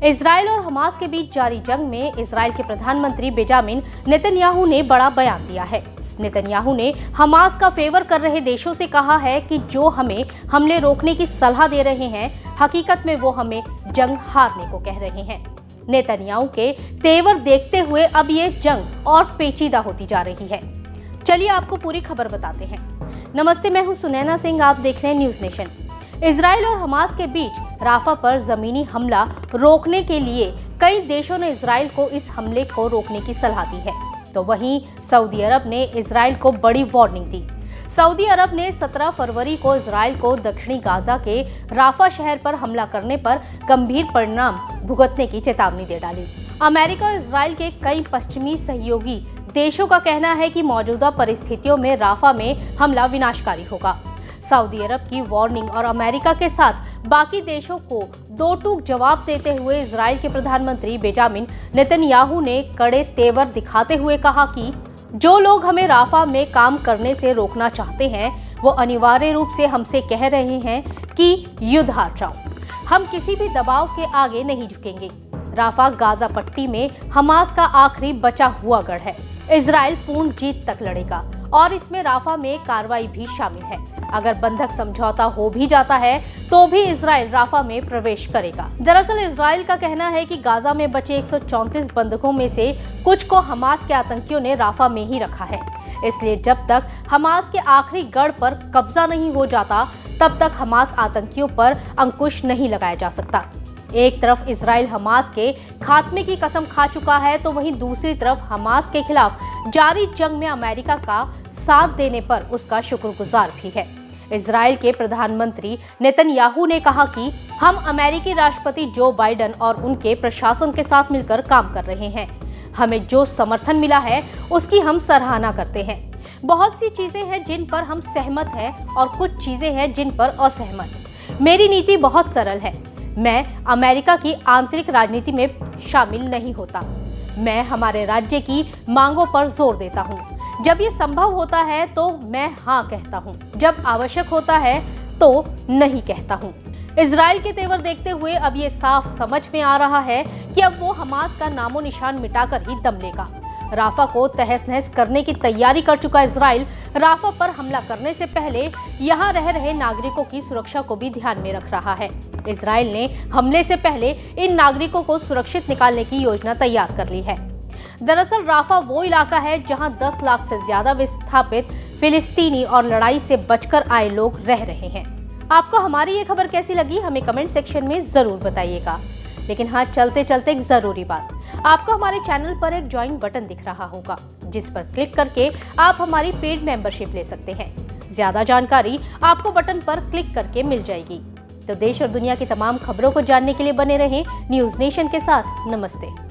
Israel और Hamas के बीच जारी जंग में इजराइल के प्रधानमंत्री बेंजामिन नेतन्याहू ने बड़ा बयान दिया है। नेतन्याहू ने हमास का फेवर कर रहे देशों से कहा है कि जो हमें हमले रोकने की सलाह दे रहे हैं, हकीकत में वो हमें जंग हारने को कह रहे हैं। नेतन्याहू के तेवर देखते हुए अब ये जंग और पेचीदा होती जा रही है। चलिए आपको पूरी खबर बताते हैं। नमस्ते, मैं हूं सुनैना सिंह, आप देख रहे हैं न्यूज नेशन। इजराइल और हमास के बीच राफा पर जमीनी हमला रोकने के लिए कई देशों ने इजराइल को इस हमले को रोकने की सलाह दी है, तो वहीं सऊदी अरब ने इजराइल को बड़ी वार्निंग दी। सऊदी अरब ने 17 फरवरी को इजराइल को दक्षिणी गाजा के राफा शहर पर हमला करने पर गंभीर परिणाम भुगतने की चेतावनी दे डाली। अमेरिका और इजराइल के कई पश्चिमी सहयोगी देशों का कहना है कि मौजूदा परिस्थितियों में राफा में हमला विनाशकारी होगा। सऊदी अरब की वार्निंग और अमेरिका के साथ बाकी देशों को दो टूक जवाब देते हुए इजराइल के प्रधानमंत्री बेंजामिन नेतन्याहू ने कड़े तेवर दिखाते हुए कहा कि जो लोग हमें राफा में काम करने से रोकना चाहते हैं, वो अनिवार्य रूप से हमसे कह रहे हैं कि युद्ध हार जाओ। हम किसी भी दबाव के आगे नहीं झुकेंगे। राफा गाजा पट्टी में हमास का आखिरी बचा हुआ गढ़ है। इजराइल पूर्ण जीत तक लड़ेगा और इसमें राफा में कार्रवाई भी शामिल है। अगर बंधक समझौता हो भी जाता है तो भी इजराइल राफा में प्रवेश करेगा। दरअसल इजराइल का कहना है कि गाजा में बचे 134 बंधकों में से कुछ को हमास के आतंकियों ने राफा में ही रखा है। इसलिए जब तक हमास के आखिरी गढ़ पर कब्जा नहीं हो जाता, तब तक हमास आतंकियों पर अंकुश नहीं लगाया जा सकता। एक तरफ इजराइल हमास के खात्मे की कसम खा चुका है, तो वहीं दूसरी तरफ हमास के खिलाफ जारी जंग में अमेरिका का साथ देने पर उसका शुक्रगुजार भी है। इजराइल के प्रधानमंत्री नेतन्याहू ने कहा कि हम अमेरिकी राष्ट्रपति जो बाइडेन और उनके प्रशासन के साथ मिलकर काम कर रहे हैं। हमें जो समर्थन मिला है उसकी हम सराहना करते हैं। बहुत सी चीजें हैं जिन पर हम सहमत हैं और कुछ चीजें हैं जिन पर असहमत। मेरी नीति बहुत सरल है। मैं अमेरिका की आंतरिक राजनीति में शामिल नहीं होता। मैं हमारे राज्य की मांगों पर जोर देता हूँ। जब ये संभव होता है तो मैं हाँ कहता हूँ, जब आवश्यक होता है तो नहीं कहता हूँ। इजराइल के तेवर देखते हुए अब ये साफ समझ में आ रहा है कि अब वो हमास का नामो निशान मिटाकर ही दम लेगा। राफा को तहस नहस करने की तैयारी कर चुका इजराइल राफा पर हमला करने से पहले यहाँ रह रहे नागरिकों की सुरक्षा को भी ध्यान में रख रहा है। इजराइल ने हमले से पहले इन नागरिकों को सुरक्षित निकालने की योजना तैयार कर ली है। दरअसल राफा वो इलाका है जहां 10 लाख से ज्यादा विस्थापित फिलिस्तीनी और लड़ाई से बचकर आए लोग रह रहे हैं। आपको हमारी ये खबर कैसी लगी, हमें कमेंट सेक्शन में जरूर बताइएगा। लेकिन हाँ, चलते चलते एक जरूरी बात, आपको हमारे चैनल पर एक ज्वाइन बटन दिख रहा होगा, जिस पर क्लिक करके आप हमारी पेड मेंबरशिप ले सकते हैं। ज्यादा जानकारी आपको बटन पर क्लिक करके मिल जाएगी। तो देश और दुनिया की तमाम खबरों को जानने के लिए बने रहें न्यूज नेशन के साथ। नमस्ते।